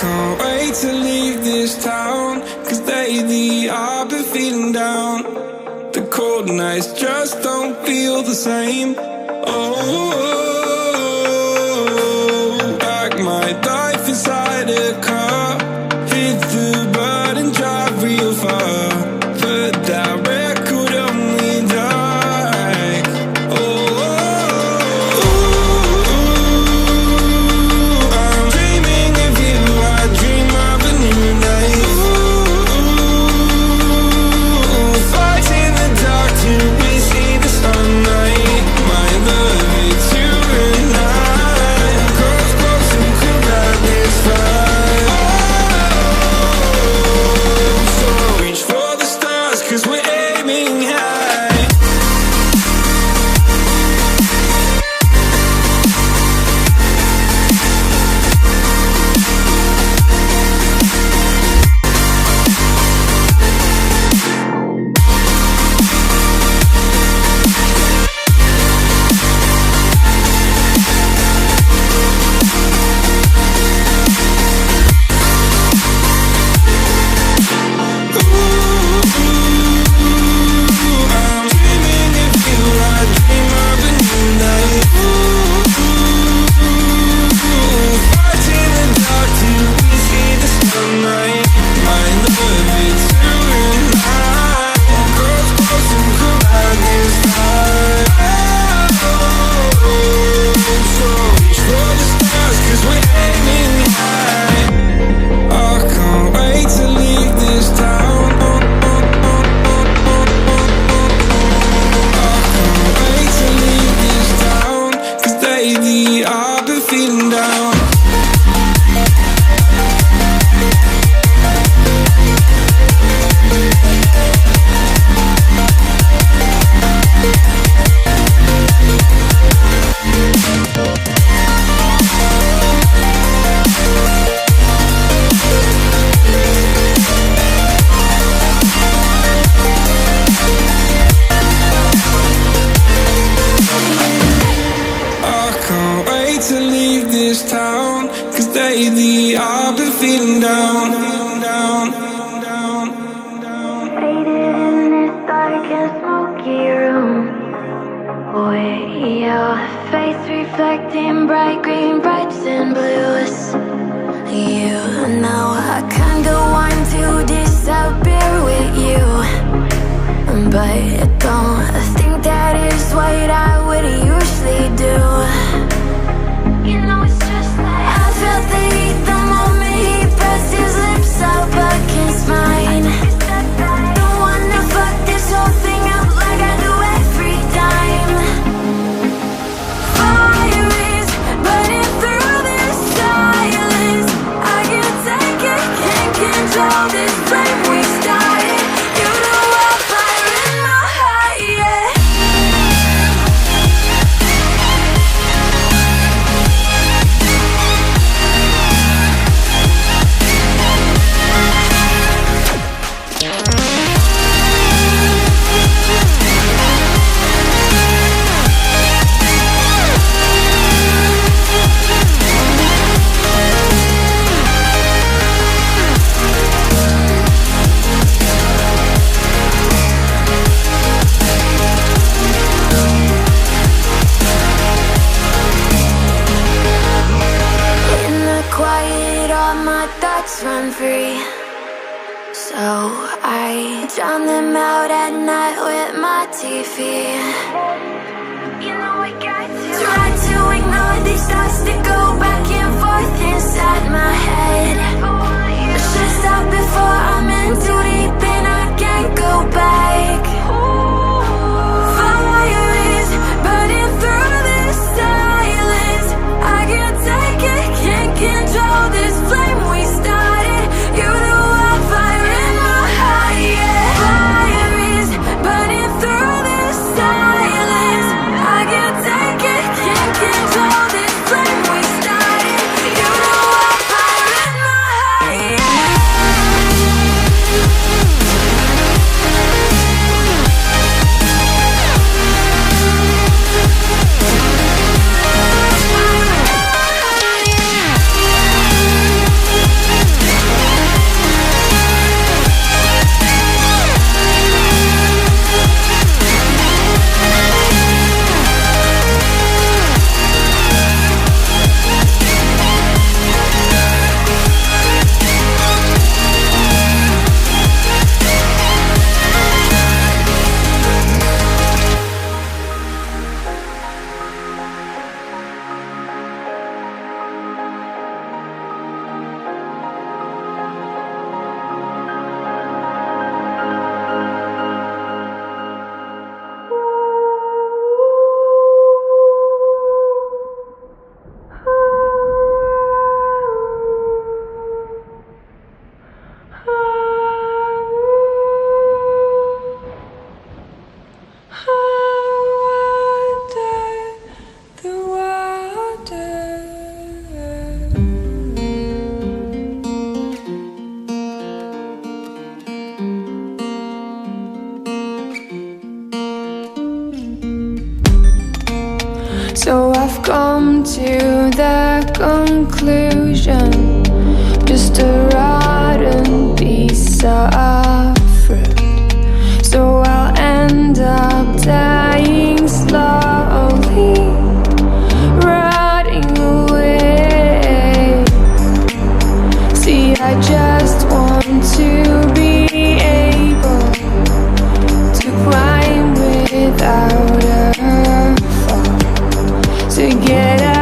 can't wait to leave this town, 'cause lately I've been feeling down. The cold nights just don't feel the same. Oh, like my life inside a car, hit the button, drive real far, put that record on me like, oh, I'm dreaming of you, I dream of a new night. Fight in the dark till we see the sunlight. My love, it's you and I. Close, close and cool like this fire. So reach for the stars, 'cause we're aiming high. I'm dreaming of you, I dream of a new night. Fight in the dark till we see the sunlight. My love, it's you and I. Close, close and cool like this fire. So reach for the stars, 'cause we're aiming high. I can't wait to leave this town. I can't wait to leave this town, 'cause lately I've been feeling down. I can't wait to leave this town, 'cause lately I've been feeling down, down, down, down. Faded in this dark and smoky room, with your face reflecting bright green, brights and blues. You know I can't go on to disappear with you, but I don't think that is what I would usually do. You know it's just like I felt the heat the moment he pressed his lips up against mine. Don't wanna fuck this whole thing up like I do every time. Fire is burning through this silence. I can't take it, can't control this flame we started. You know I'm fire in my heart, yeah. In the quiet, all my thoughts run free, so I drown them out at night with my TV. You know I got to try to ignore these thoughts that go back and forth inside my head. Just stop before I'm in too deep and I can't go back. Fire is burning through this silence. I can't take it, can't control this flame we started. You know I'm fire in my heart, yeah. Fire is burning through this silence. So I've come to the conclusion, just a rotten piece of fruit. So I'll end up dying slowly, rotting away. See, I just want to be able to climb without a fall, to get out.